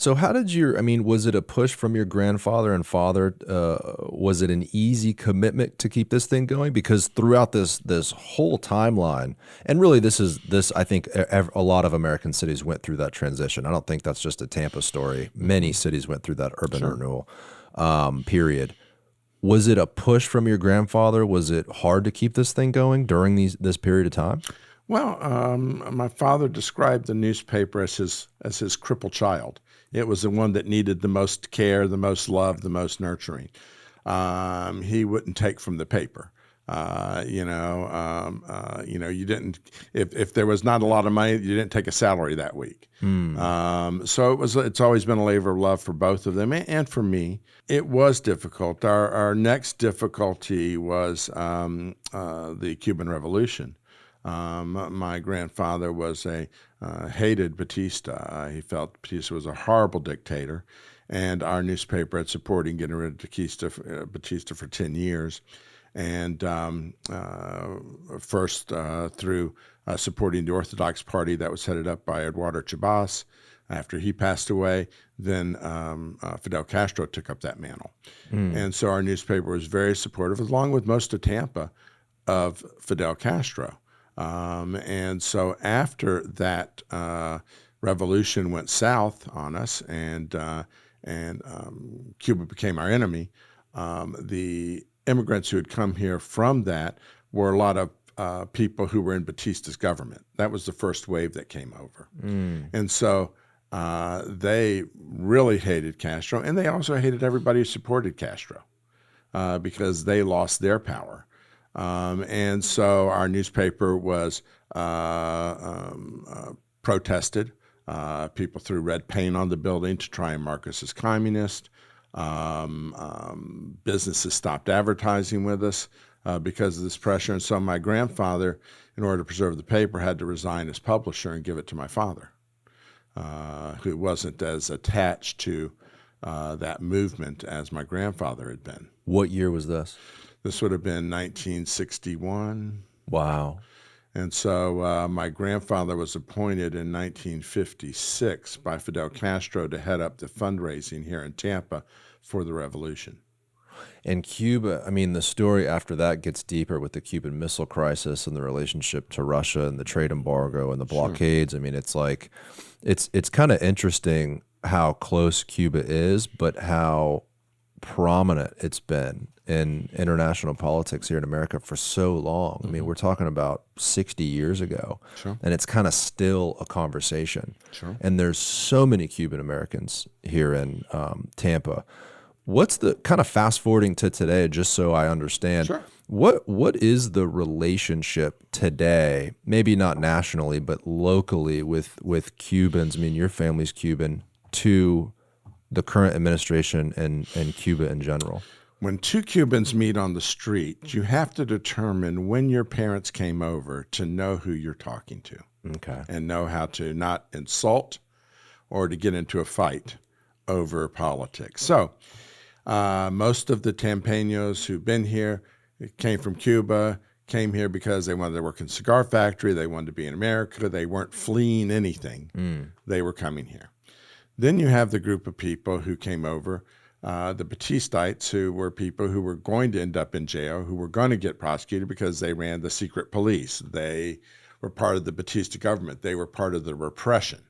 So how did I mean, was it a push from your grandfather and father? Was it an easy commitment to keep this thing going? Because throughout this whole timeline, and really this I think a lot of American cities went through that transition. I don't think that's just a Tampa story. Many cities went through that urban Sure. renewal period. Was it a push from your grandfather? Was it hard to keep this thing going during this period of time? Well, my father described the newspaper as his crippled child. It was the one that needed the most care, the most love, the most nurturing. He wouldn't take from the paper. You didn't if there was not a lot of money, you didn't take a salary that week. Hmm. So it's always been a labor of love for both of them and for me. It was difficult. Our next difficulty was the Cuban Revolution. My grandfather was hated Batista. He felt Batista was a horrible dictator, and our newspaper had supported getting rid of Batista for 10 years. And first through supporting the Orthodox Party that was headed up by Eduardo Chabas. After he passed away, then Fidel Castro took up that mantle. Hmm. And so our newspaper was very supportive, along with most of Tampa, of Fidel Castro. And so after that revolution went south on us, and Cuba became our enemy, the immigrants who had come here from that were a lot of people who were in Batista's government. That was the first wave that came over. Hmm. And so they really hated Castro, and they also hated everybody who supported Castro because they lost their power. And so our newspaper was protested. People threw red paint on the building to try and mark us as communist. Businesses stopped advertising with us because of this pressure. And so my grandfather, in order to preserve the paper, had to resign as publisher and give it to my father, who wasn't as attached to that movement as my grandfather had been. What year was this? This would have been 1961. Wow. And so my grandfather was appointed in 1956 by Fidel Castro to head up the fundraising here in Tampa for the revolution. And Cuba, I mean, the story after that gets deeper with the Cuban Missile Crisis and the relationship to Russia and the trade embargo and the Sure. blockades. I mean, it's like, it's kind of interesting how close Cuba is, but how prominent it's been in international politics here in America for so long. I mean, we're talking about 60 years ago, Sure. and it's kind of still a conversation. Sure. And there's so many Cuban Americans here in Tampa. What's the kind of fast forwarding to today, just so I understand? Sure. What is the relationship today, maybe not nationally, but locally with Cubans? I mean, your family's Cuban, to the current administration and Cuba in general. When two Cubans meet on the street, you have to determine when your parents came over to know who you're talking to Okay. and know how to not insult or to get into a fight over politics. So most of the Tampaños who've been here came from Cuba, came here because they wanted to work in a cigar factory, they wanted to be in America, they weren't fleeing anything, they were coming here. Then you have the group of people who came over, the Batistites, who were people who were going to end up in jail, who were going to get prosecuted because they ran the secret police. They were part of the Batista government. They were part of the repression.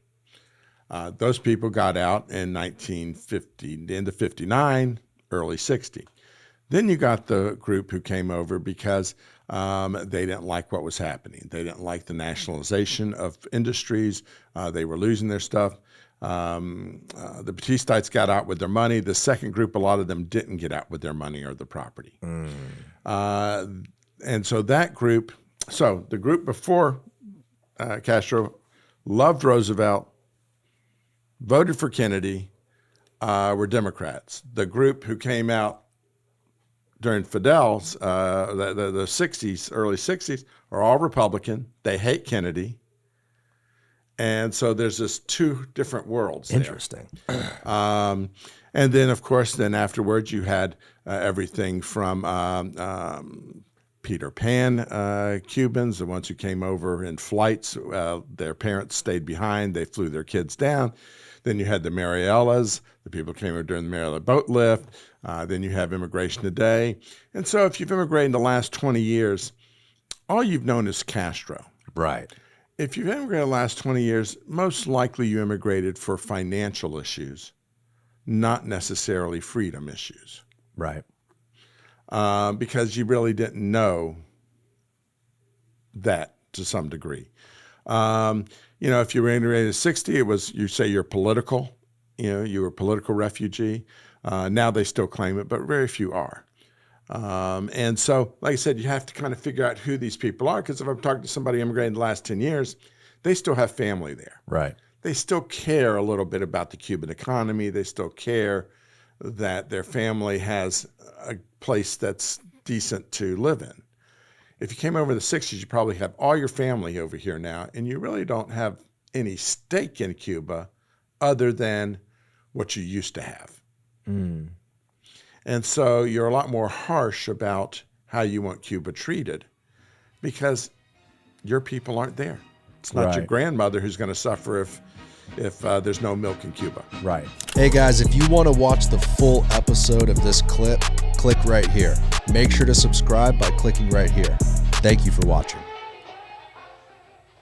Those people got out in 1950, the end of 59, early 60. Then you got the group who came over because they didn't like what was happening. They didn't like the nationalization of industries. They were losing their stuff. The Batistites got out with their money. The second group, a lot of them didn't get out with their money or the property. And so that group, so the group before Castro loved Roosevelt, voted for Kennedy, were Democrats. The group who came out during Fidel's, the 60s, early 60s, are all Republican. They hate Kennedy. And so there's this two different worlds there. Interesting. And then, of course, then afterwards you had everything from Peter Pan Cubans, the ones who came over in flights. Their parents stayed behind. They flew their kids down Then you had the Mariellas, the people who came over during the Mariella boat lift. Then you have immigration today. And so if you've immigrated in the last 20 years, all you've known is Castro. Right. If you've immigrated in the last 20 years, most likely you immigrated for financial issues, not necessarily freedom issues. Right. Because you really didn't know that to some degree. If you were immigrated at 60, it was, you say you're political, you were a political refugee. Now they still claim it, but very few are. And so, like I said, you have to kind of figure out who these people are, because if I'm talking to somebody immigrated in the last 10 years, they still have family there. Right. They still care a little bit about the Cuban economy. They still care that their family has a place that's decent to live in. If you came over in the 60s, you probably have all your family over here now, and you really don't have any stake in Cuba other than what you used to have. Mm. And so you're a lot more harsh about how you want Cuba treated because your people aren't there. It's not your grandmother who's going to suffer if there's no milk in Cuba. Right. Hey guys, if you want to watch the full episode of this clip, click right here. Make sure to subscribe by clicking right here. Thank you for watching.